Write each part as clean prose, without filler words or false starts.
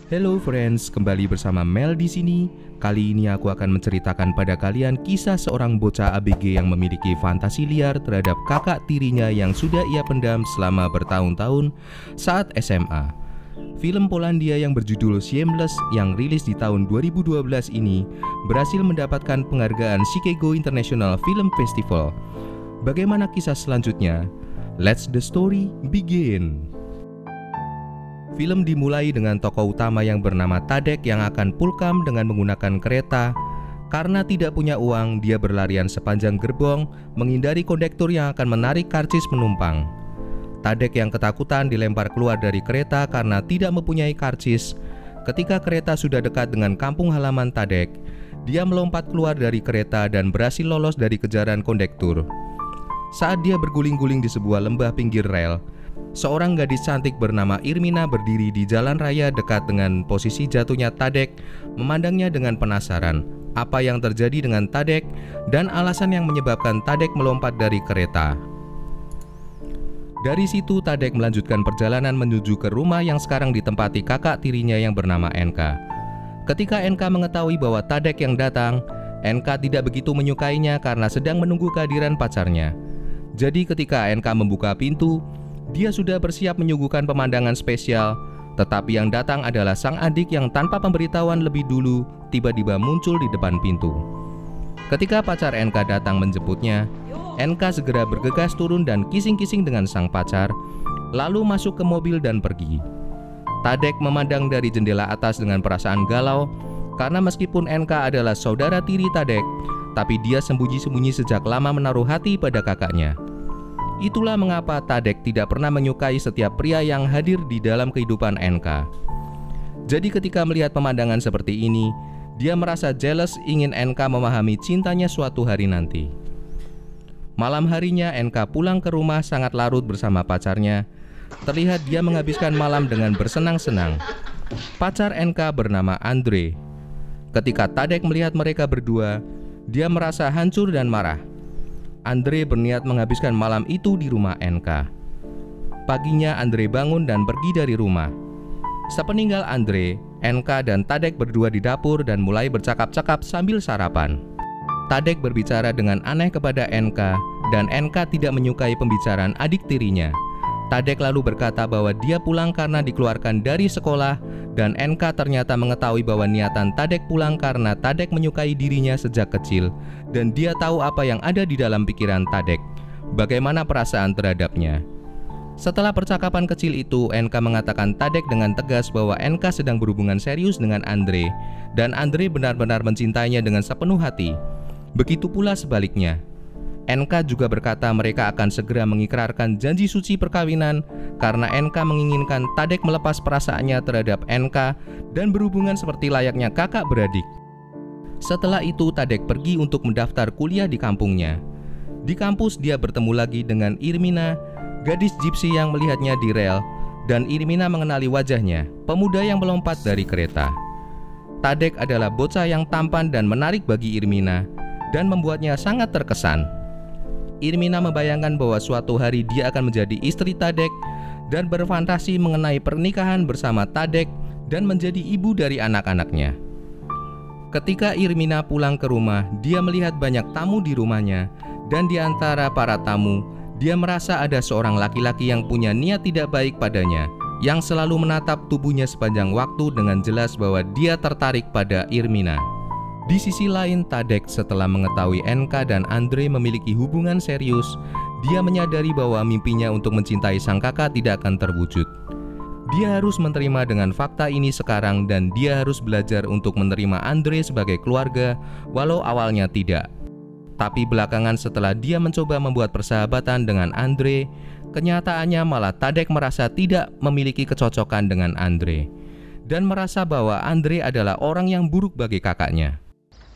Hello friends, kembali bersama Mel di sini. Kali ini aku akan menceritakan pada kalian kisah seorang bocah ABG yang memiliki fantasi liar terhadap kakak tirinya yang sudah ia pendam selama bertahun-tahun saat SMA. Film Polandia yang berjudul Shameless yang rilis di tahun 2012 ini berhasil mendapatkan penghargaan Chicago International Film Festival. Bagaimana kisah selanjutnya? Let's the story begin. Film dimulai dengan tokoh utama yang bernama Tadek yang akan pulkam dengan menggunakan kereta. Karena tidak punya uang, dia berlarian sepanjang gerbong menghindari kondektur yang akan menarik karcis penumpang. Tadek yang ketakutan dilempar keluar dari kereta karena tidak mempunyai karcis. Ketika kereta sudah dekat dengan kampung halaman Tadek, dia melompat keluar dari kereta dan berhasil lolos dari kejaran kondektur. Saat dia berguling-guling di sebuah lembah pinggir rel, seorang gadis cantik bernama Irmina berdiri di jalan raya dekat dengan posisi jatuhnya Tadek, memandangnya dengan penasaran apa yang terjadi dengan Tadek dan alasan yang menyebabkan Tadek melompat dari kereta. Dari situ Tadek melanjutkan perjalanan menuju ke rumah yang sekarang ditempati kakak tirinya yang bernama Enka. Ketika Enka mengetahui bahwa Tadek yang datang, Enka tidak begitu menyukainya karena sedang menunggu kehadiran pacarnya. Jadi ketika Enka membuka pintu, dia sudah bersiap menyuguhkan pemandangan spesial, tetapi yang datang adalah sang adik yang tanpa pemberitahuan lebih dulu tiba-tiba muncul di depan pintu. Ketika pacar Enka datang menjemputnya, Enka segera bergegas turun dan kissing-kissing dengan sang pacar, lalu masuk ke mobil dan pergi. Tadek memandang dari jendela atas dengan perasaan galau, karena meskipun Enka adalah saudara tiri Tadek, tapi dia sembunyi-sembunyi sejak lama menaruh hati pada kakaknya. Itulah mengapa Tadek tidak pernah menyukai setiap pria yang hadir di dalam kehidupan Enka. Jadi ketika melihat pemandangan seperti ini, dia merasa jealous ingin Enka memahami cintanya suatu hari nanti. Malam harinya Enka pulang ke rumah sangat larut bersama pacarnya. Terlihat dia menghabiskan malam dengan bersenang-senang. Pacar Enka bernama Andre. Ketika Tadek melihat mereka berdua, dia merasa hancur dan marah. Andre berniat menghabiskan malam itu di rumah Enka. Paginya Andre bangun dan pergi dari rumah. Sepeninggal Andre, Enka dan Tadek berdua di dapur dan mulai bercakap-cakap sambil sarapan. Tadek berbicara dengan aneh kepada Enka dan Enka tidak menyukai pembicaraan adik tirinya. Tadek lalu berkata bahwa dia pulang karena dikeluarkan dari sekolah dan Enka ternyata mengetahui bahwa niatan Tadek pulang karena Tadek menyukai dirinya sejak kecil dan dia tahu apa yang ada di dalam pikiran Tadek, bagaimana perasaan terhadapnya. Setelah percakapan kecil itu, Enka mengatakan Tadek dengan tegas bahwa Enka sedang berhubungan serius dengan Andre dan Andre benar-benar mencintainya dengan sepenuh hati. Begitu pula sebaliknya. Enka juga berkata mereka akan segera mengikrarkan janji suci perkawinan karena Enka menginginkan Tadek melepas perasaannya terhadap Enka dan berhubungan seperti layaknya kakak beradik. Setelah itu Tadek pergi untuk mendaftar kuliah di kampungnya. Di kampus dia bertemu lagi dengan Irmina, gadis gypsy yang melihatnya di rel, dan Irmina mengenali wajahnya, pemuda yang melompat dari kereta. Tadek adalah bocah yang tampan dan menarik bagi Irmina dan membuatnya sangat terkesan. Irmina membayangkan bahwa suatu hari dia akan menjadi istri Tadek dan berfantasi mengenai pernikahan bersama Tadek dan menjadi ibu dari anak-anaknya. Ketika Irmina pulang ke rumah, dia melihat banyak tamu di rumahnya dan di antara para tamu, dia merasa ada seorang laki-laki yang punya niat tidak baik padanya, yang selalu menatap tubuhnya sepanjang waktu dengan jelas bahwa dia tertarik pada Irmina. Di sisi lain, Tadek setelah mengetahui Enka dan Andre memiliki hubungan serius, dia menyadari bahwa mimpinya untuk mencintai sang kakak tidak akan terwujud. Dia harus menerima dengan fakta ini sekarang dan dia harus belajar untuk menerima Andre sebagai keluarga, walau awalnya tidak. Tapi belakangan setelah dia mencoba membuat persahabatan dengan Andre, kenyataannya malah Tadek merasa tidak memiliki kecocokan dengan Andre dan merasa bahwa Andre adalah orang yang buruk bagi kakaknya.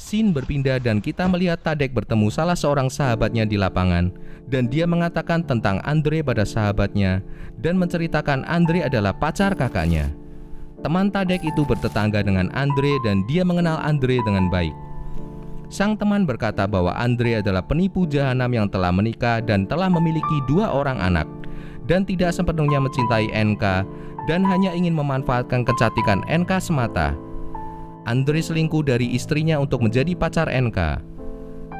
Scene berpindah dan kita melihat Tadek bertemu salah seorang sahabatnya di lapangan dan dia mengatakan tentang Andre pada sahabatnya dan menceritakan Andre adalah pacar kakaknya. Teman Tadek itu bertetangga dengan Andre dan dia mengenal Andre dengan baik. Sang teman berkata bahwa Andre adalah penipu jahanam yang telah menikah dan telah memiliki 2 orang anak dan tidak sepenuhnya mencintai Enka dan hanya ingin memanfaatkan kecantikan NK semata. Andre selingkuh dari istrinya untuk menjadi pacar NK.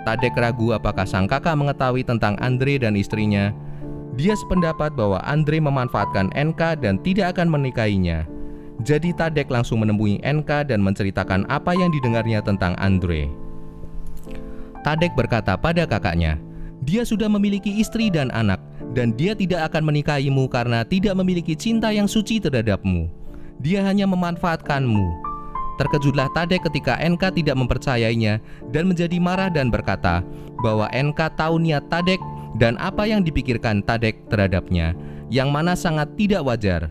Tadek ragu apakah sang kakak mengetahui tentang Andre dan istrinya. Dia sependapat bahwa Andre memanfaatkan NK dan tidak akan menikahinya. Jadi Tadek langsung menemui NK dan menceritakan apa yang didengarnya tentang Andre. Tadek berkata pada kakaknya, dia sudah memiliki istri dan anak, dan dia tidak akan menikahimu karena tidak memiliki cinta yang suci terhadapmu. Dia hanya memanfaatkanmu. Terkejutlah Tadek ketika NK tidak mempercayainya dan menjadi marah dan berkata bahwa NK tahu niat Tadek dan apa yang dipikirkan Tadek terhadapnya, yang mana sangat tidak wajar.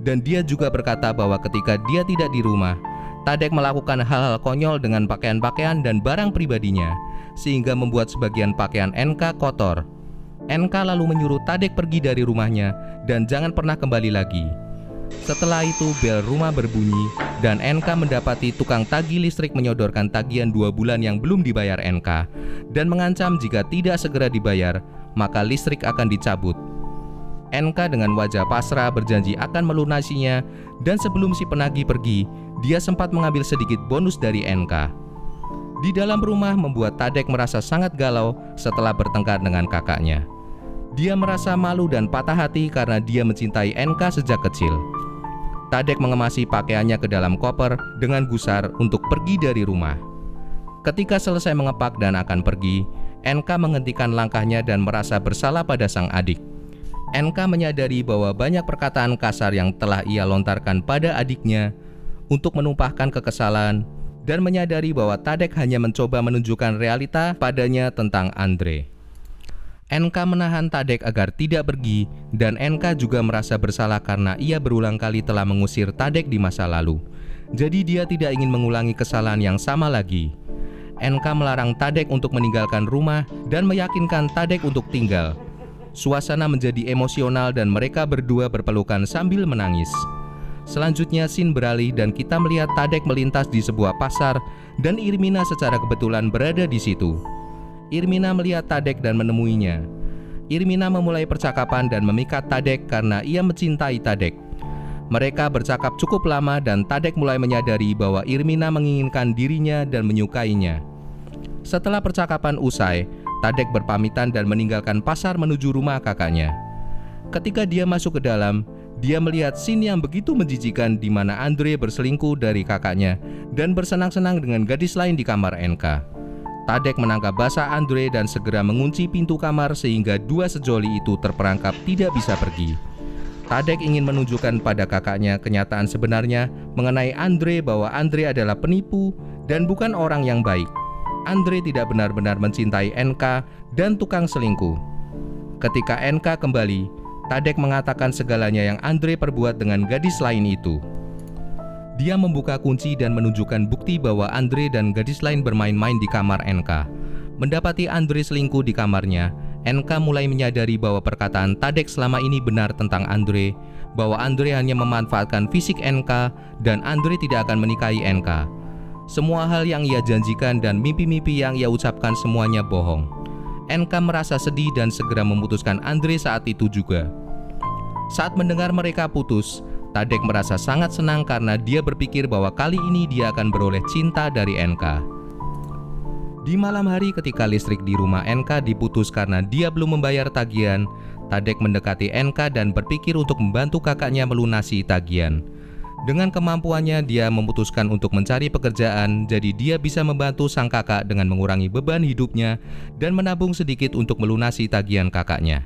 Dan dia juga berkata bahwa ketika dia tidak di rumah, Tadek melakukan hal-hal konyol dengan pakaian-pakaian dan barang pribadinya, sehingga membuat sebagian pakaian NK kotor. NK lalu menyuruh Tadek pergi dari rumahnya dan jangan pernah kembali lagi. Setelah itu bel rumah berbunyi dan NK mendapati tukang tagih listrik menyodorkan tagihan 2 bulan yang belum dibayar NK dan mengancam jika tidak segera dibayar maka listrik akan dicabut. NK dengan wajah pasrah berjanji akan melunasinya, dan sebelum si penagih pergi, dia sempat mengambil sedikit bonus dari NK. Di dalam rumah membuat Tadek merasa sangat galau setelah bertengkar dengan kakaknya. Dia merasa malu dan patah hati karena dia mencintai NK sejak kecil. Tadek mengemasi pakaiannya ke dalam koper dengan gusar untuk pergi dari rumah. Ketika selesai mengepak dan akan pergi, NK menghentikan langkahnya dan merasa bersalah pada sang adik. NK menyadari bahwa banyak perkataan kasar yang telah ia lontarkan pada adiknya untuk menumpahkan kekesalan, dan menyadari bahwa Tadek hanya mencoba menunjukkan realita padanya tentang Andre. NK menahan Tadek agar tidak pergi, dan NK juga merasa bersalah karena ia berulang kali telah mengusir Tadek di masa lalu. Jadi dia tidak ingin mengulangi kesalahan yang sama lagi. NK melarang Tadek untuk meninggalkan rumah dan meyakinkan Tadek untuk tinggal. Suasana menjadi emosional dan mereka berdua berpelukan sambil menangis. Selanjutnya scene beralih dan kita melihat Tadek melintas di sebuah pasar dan Irmina secara kebetulan berada di situ. Irmina melihat Tadek dan menemuinya. Irmina memulai percakapan dan memikat Tadek karena ia mencintai Tadek. Mereka bercakap cukup lama dan Tadek mulai menyadari bahwa Irmina menginginkan dirinya dan menyukainya. Setelah percakapan usai, Tadek berpamitan dan meninggalkan pasar menuju rumah kakaknya. Ketika dia masuk ke dalam, dia melihat scene yang begitu menjijikan di mana Andre berselingkuh dari kakaknya dan bersenang-senang dengan gadis lain di kamar NK. Tadek menangkap basah Andre dan segera mengunci pintu kamar sehingga dua sejoli itu terperangkap tidak bisa pergi. Tadek ingin menunjukkan pada kakaknya kenyataan sebenarnya mengenai Andre bahwa Andre adalah penipu dan bukan orang yang baik. Andre tidak benar-benar mencintai NK dan tukang selingkuh. Ketika NK kembali, Tadek mengatakan segalanya yang Andre perbuat dengan gadis lain itu. Dia membuka kunci dan menunjukkan bukti bahwa Andre dan gadis lain bermain-main di kamar NK. Mendapati Andre selingkuh di kamarnya, NK mulai menyadari bahwa perkataan Tadek selama ini benar tentang Andre, bahwa Andre hanya memanfaatkan fisik NK dan Andre tidak akan menikahi NK. Semua hal yang ia janjikan dan mimpi-mimpi yang ia ucapkan semuanya bohong. NK merasa sedih dan segera memutuskan Andre saat itu juga. Saat mendengar mereka putus, Tadek merasa sangat senang karena dia berpikir bahwa kali ini dia akan beroleh cinta dari NK. Di malam hari ketika listrik di rumah NK diputus karena dia belum membayar tagihan, Tadek mendekati NK dan berpikir untuk membantu kakaknya melunasi tagihan. Dengan kemampuannya dia memutuskan untuk mencari pekerjaan, jadi dia bisa membantu sang kakak dengan mengurangi beban hidupnya dan menabung sedikit untuk melunasi tagihan kakaknya.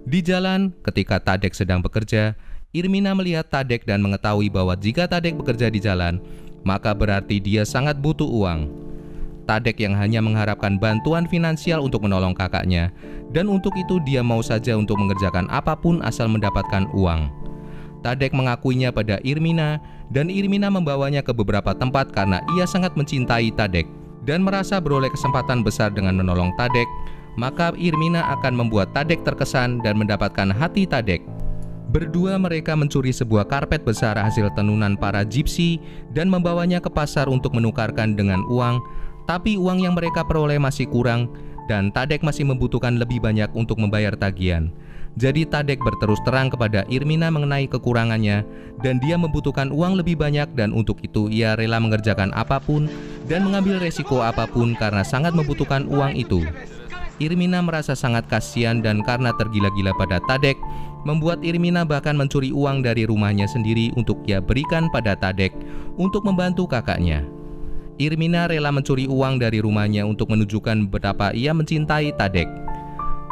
Di jalan, ketika Tadek sedang bekerja, Irmina melihat Tadek dan mengetahui bahwa jika Tadek bekerja di jalan, maka berarti dia sangat butuh uang. Tadek yang hanya mengharapkan bantuan finansial untuk menolong kakaknya, dan untuk itu dia mau saja untuk mengerjakan apapun asal mendapatkan uang. Tadek mengakuinya pada Irmina, dan Irmina membawanya ke beberapa tempat karena ia sangat mencintai Tadek dan merasa beroleh kesempatan besar dengan menolong Tadek, maka Irmina akan membuat Tadek terkesan dan mendapatkan hati Tadek. Berdua mereka mencuri sebuah karpet besar hasil tenunan para gypsy dan membawanya ke pasar untuk menukarkan dengan uang, tapi uang yang mereka peroleh masih kurang dan Tadek masih membutuhkan lebih banyak untuk membayar tagihan. Jadi Tadek berterus terang kepada Irmina mengenai kekurangannya dan dia membutuhkan uang lebih banyak, dan untuk itu ia rela mengerjakan apapun dan mengambil resiko apapun karena sangat membutuhkan uang itu. Irmina merasa sangat kasihan dan karena tergila-gila pada Tadek, membuat Irmina bahkan mencuri uang dari rumahnya sendiri untuk ia berikan pada Tadek untuk membantu kakaknya. Irmina rela mencuri uang dari rumahnya untuk menunjukkan betapa ia mencintai Tadek.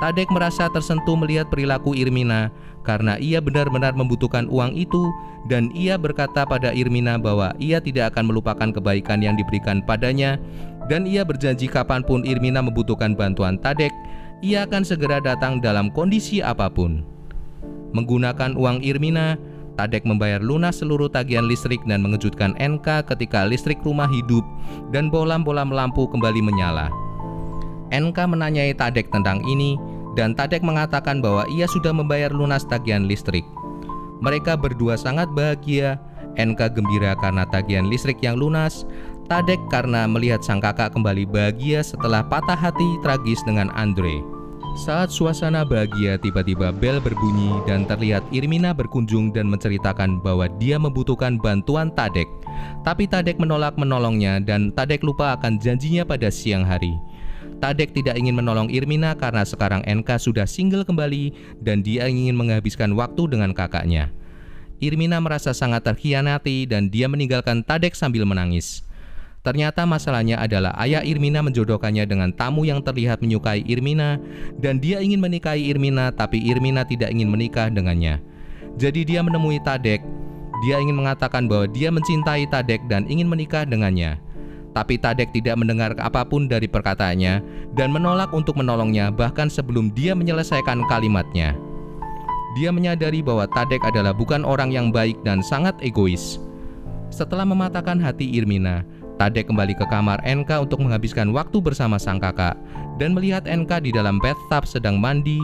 Tadek merasa tersentuh melihat perilaku Irmina karena ia benar-benar membutuhkan uang itu, dan ia berkata pada Irmina bahwa ia tidak akan melupakan kebaikan yang diberikan padanya, dan ia berjanji kapanpun Irmina membutuhkan bantuan Tadek, ia akan segera datang dalam kondisi apapun. Menggunakan uang Irmina, Tadek membayar lunas seluruh tagihan listrik dan mengejutkan NK ketika listrik rumah hidup dan bolam-bolam lampu kembali menyala. NK menanyai Tadek tentang ini, dan Tadek mengatakan bahwa ia sudah membayar lunas tagihan listrik. Mereka berdua sangat bahagia, NK gembira karena tagihan listrik yang lunas, Tadek karena melihat sang kakak kembali bahagia setelah patah hati tragis dengan Andre. Saat suasana bahagia, tiba-tiba bel berbunyi dan terlihat Irmina berkunjung dan menceritakan bahwa dia membutuhkan bantuan Tadek. Tapi Tadek menolak menolongnya dan Tadek lupa akan janjinya pada siang hari. Tadek tidak ingin menolong Irmina karena sekarang NK sudah single kembali dan dia ingin menghabiskan waktu dengan kakaknya. Irmina merasa sangat terkhianati dan dia meninggalkan Tadek sambil menangis. Ternyata masalahnya adalah ayah Irmina menjodohkannya dengan tamu yang terlihat menyukai Irmina, dan dia ingin menikahi Irmina tapi Irmina tidak ingin menikah dengannya. Jadi dia menemui Tadek. Dia ingin mengatakan bahwa dia mencintai Tadek dan ingin menikah dengannya. Tapi Tadek tidak mendengar apapun dari perkataannya dan menolak untuk menolongnya bahkan sebelum dia menyelesaikan kalimatnya. Dia menyadari bahwa Tadek adalah bukan orang yang baik dan sangat egois. Setelah mematahkan hati Irmina, Tadek kembali ke kamar NK untuk menghabiskan waktu bersama sang kakak dan melihat NK di dalam bathtub sedang mandi.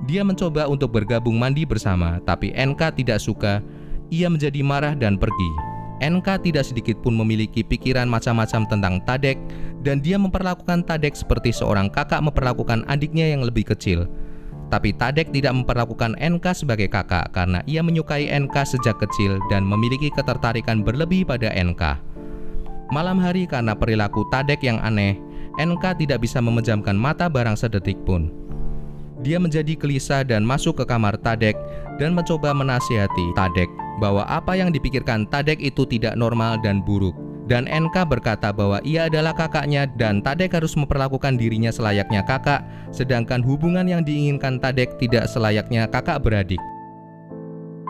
Dia mencoba untuk bergabung mandi bersama, tapi NK tidak suka. Ia menjadi marah dan pergi. NK tidak sedikit pun memiliki pikiran macam-macam tentang Tadek, dan dia memperlakukan Tadek seperti seorang kakak memperlakukan adiknya yang lebih kecil. Tapi Tadek tidak memperlakukan NK sebagai kakak karena ia menyukai NK sejak kecil dan memiliki ketertarikan berlebih pada NK. Malam hari karena perilaku Tadek yang aneh, NK tidak bisa memejamkan mata barang sedetik pun. Dia menjadi gelisah dan masuk ke kamar Tadek dan mencoba menasihati Tadek bahwa apa yang dipikirkan Tadek itu tidak normal dan buruk. Dan NK berkata bahwa ia adalah kakaknya dan Tadek harus memperlakukan dirinya selayaknya kakak, sedangkan hubungan yang diinginkan Tadek tidak selayaknya kakak beradik.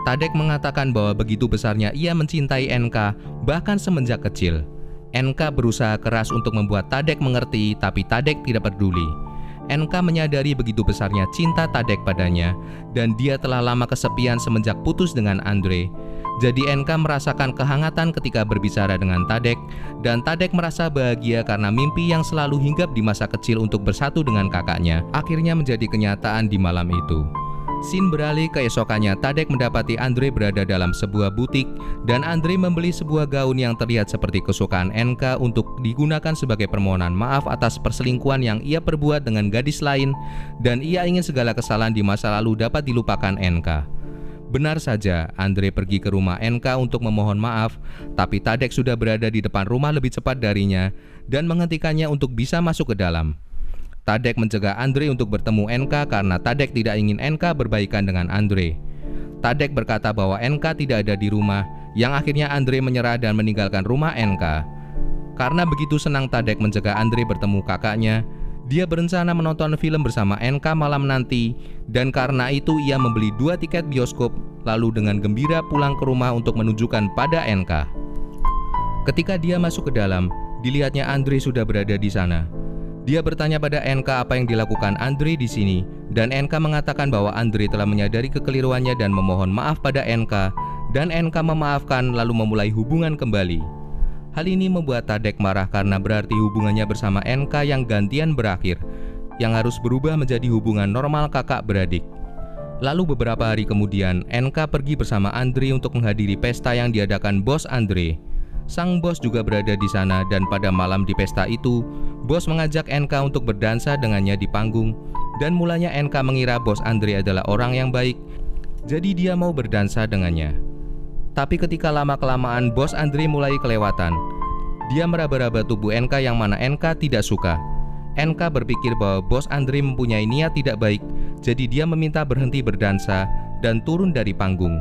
Tadek mengatakan bahwa begitu besarnya ia mencintai NK bahkan semenjak kecil. NK berusaha keras untuk membuat Tadek mengerti, tapi Tadek tidak peduli. NK menyadari begitu besarnya cinta Tadek padanya, dan dia telah lama kesepian semenjak putus dengan Andre. Jadi NK merasakan kehangatan ketika berbicara dengan Tadek, dan Tadek merasa bahagia karena mimpi yang selalu hinggap di masa kecil untuk bersatu dengan kakaknya akhirnya menjadi kenyataan di malam itu. Scene beralih keesokannya, Tadek mendapati Andre berada dalam sebuah butik dan Andre membeli sebuah gaun yang terlihat seperti kesukaan NK untuk digunakan sebagai permohonan maaf atas perselingkuhan yang ia perbuat dengan gadis lain, dan ia ingin segala kesalahan di masa lalu dapat dilupakan NK. Benar saja, Andre pergi ke rumah NK untuk memohon maaf, tapi Tadek sudah berada di depan rumah lebih cepat darinya dan menghentikannya untuk bisa masuk ke dalam. Tadek mencegah Andre untuk bertemu NK karena Tadek tidak ingin NK berbaikan dengan Andre. Tadek berkata bahwa NK tidak ada di rumah, yang akhirnya Andre menyerah dan meninggalkan rumah NK. Karena begitu senang Tadek mencegah Andre bertemu kakaknya, dia berencana menonton film bersama NK malam nanti, dan karena itu ia membeli 2 tiket bioskop lalu dengan gembira pulang ke rumah untuk menunjukkan pada NK. Ketika dia masuk ke dalam, dilihatnya Andre sudah berada di sana. Dia bertanya pada NK apa yang dilakukan Andre di sini, dan NK mengatakan bahwa Andre telah menyadari kekeliruannya dan memohon maaf pada NK, dan NK memaafkan lalu memulai hubungan kembali. Hal ini membuat Tadek marah karena berarti hubungannya bersama NK yang gantian berakhir, yang harus berubah menjadi hubungan normal kakak beradik. Lalu beberapa hari kemudian, NK pergi bersama Andre untuk menghadiri pesta yang diadakan bos Andre. Sang bos juga berada di sana dan pada malam di pesta itu, bos mengajak NK untuk berdansa dengannya di panggung. Dan mulanya NK mengira bos Andre adalah orang yang baik, jadi dia mau berdansa dengannya. Tapi ketika lama-kelamaan bos Andre mulai kelewatan. Dia meraba-raba tubuh NK yang mana NK tidak suka. NK berpikir bahwa bos Andre mempunyai niat tidak baik, jadi dia meminta berhenti berdansa dan turun dari panggung.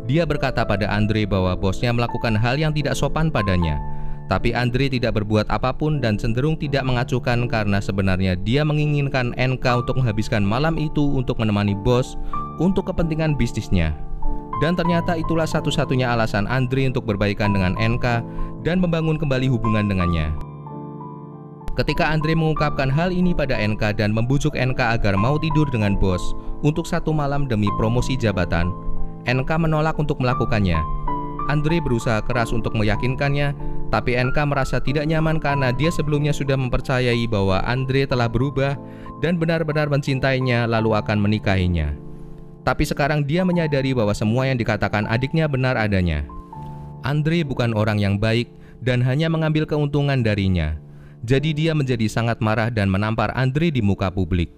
Dia berkata pada Andre bahwa bosnya melakukan hal yang tidak sopan padanya. Tapi Andre tidak berbuat apapun dan cenderung tidak mengacuhkan karena sebenarnya dia menginginkan NK untuk menghabiskan malam itu untuk menemani bos untuk kepentingan bisnisnya. Dan ternyata itulah satu-satunya alasan Andre untuk berbaikan dengan NK dan membangun kembali hubungan dengannya. Ketika Andre mengungkapkan hal ini pada NK dan membujuk NK agar mau tidur dengan bos untuk satu malam demi promosi jabatan, NK menolak untuk melakukannya. Andre berusaha keras untuk meyakinkannya, tapi NK merasa tidak nyaman karena dia sebelumnya sudah mempercayai bahwa Andre telah berubah dan benar-benar mencintainya lalu akan menikahinya. Tapi sekarang dia menyadari bahwa semua yang dikatakan adiknya benar adanya. Andre bukan orang yang baik dan hanya mengambil keuntungan darinya. Jadi dia menjadi sangat marah dan menampar Andre di muka publik.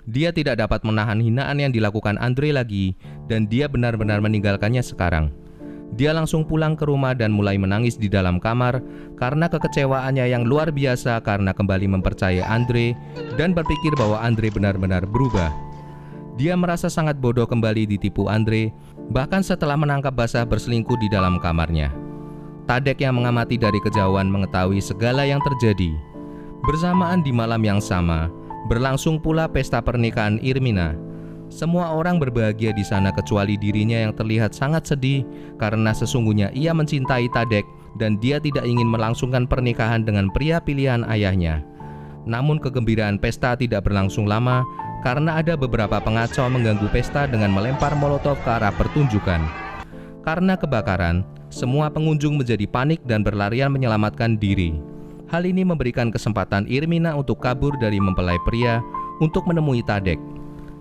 Dia tidak dapat menahan hinaan yang dilakukan Andre lagi dan dia benar-benar meninggalkannya sekarang. Dia langsung pulang ke rumah dan mulai menangis di dalam kamar karena kekecewaannya yang luar biasa karena kembali mempercayai Andre dan berpikir bahwa Andre benar-benar berubah. Dia merasa sangat bodoh kembali ditipu Andre, bahkan setelah menangkap basah berselingkuh di dalam kamarnya. Tadek yang mengamati dari kejauhan mengetahui segala yang terjadi. Bersamaan di malam yang sama, berlangsung pula pesta pernikahan Irmina. Semua orang berbahagia di sana kecuali dirinya yang terlihat sangat sedih karena sesungguhnya ia mencintai Tadek dan dia tidak ingin melangsungkan pernikahan dengan pria pilihan ayahnya. Namun kegembiraan pesta tidak berlangsung lama karena ada beberapa pengacau mengganggu pesta dengan melempar molotov ke arah pertunjukan. Karena kebakaran, semua pengunjung menjadi panik dan berlarian menyelamatkan diri. Hal ini memberikan kesempatan Irmina untuk kabur dari mempelai pria untuk menemui Tadek.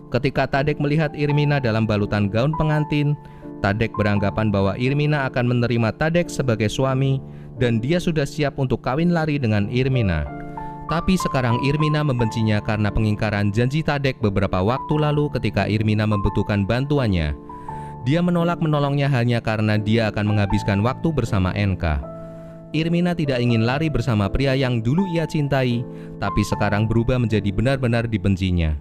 Ketika Tadek melihat Irmina dalam balutan gaun pengantin, Tadek beranggapan bahwa Irmina akan menerima Tadek sebagai suami dan dia sudah siap untuk kawin lari dengan Irmina. Tapi sekarang Irmina membencinya karena pengingkaran janji Tadek beberapa waktu lalu ketika Irmina membutuhkan bantuannya. Dia menolak menolongnya hanya karena dia akan menghabiskan waktu bersama NK. Irmina tidak ingin lari bersama pria yang dulu ia cintai, tapi sekarang berubah menjadi benar-benar dibencinya.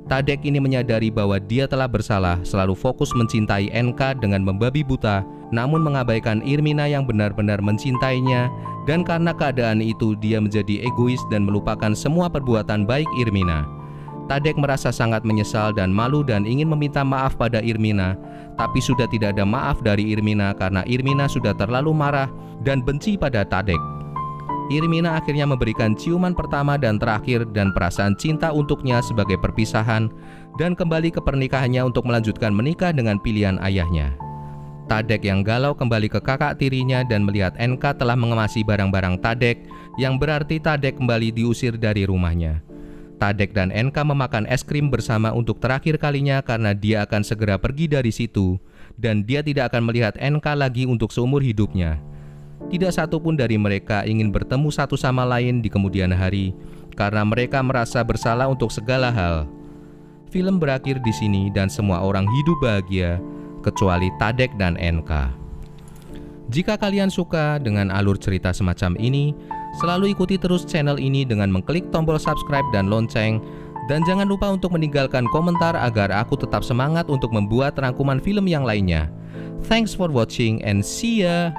Tadek ini menyadari bahwa dia telah bersalah, selalu fokus mencintai NK dengan membabi buta, namun mengabaikan Irmina yang benar-benar mencintainya, dan karena keadaan itu dia menjadi egois dan melupakan semua perbuatan baik Irmina. Tadek merasa sangat menyesal dan malu dan ingin meminta maaf pada Irmina, tapi sudah tidak ada maaf dari Irmina karena Irmina sudah terlalu marah dan benci pada Tadek. Irmina akhirnya memberikan ciuman pertama dan terakhir dan perasaan cinta untuknya sebagai perpisahan dan kembali ke pernikahannya untuk melanjutkan menikah dengan pilihan ayahnya. Tadek yang galau kembali ke kakak tirinya dan melihat NK telah mengemasi barang-barang Tadek, yang berarti Tadek kembali diusir dari rumahnya. Tadek dan NK memakan es krim bersama untuk terakhir kalinya karena dia akan segera pergi dari situ dan dia tidak akan melihat NK lagi untuk seumur hidupnya. Tidak satu pun dari mereka ingin bertemu satu sama lain di kemudian hari karena mereka merasa bersalah untuk segala hal. Film berakhir di sini dan semua orang hidup bahagia kecuali Tadek dan NK. Jika kalian suka dengan alur cerita semacam ini, selalu ikuti terus channel ini dengan mengklik tombol subscribe dan lonceng, dan jangan lupa untuk meninggalkan komentar agar aku tetap semangat untuk membuat rangkuman film yang lainnya. Thanks for watching and see ya!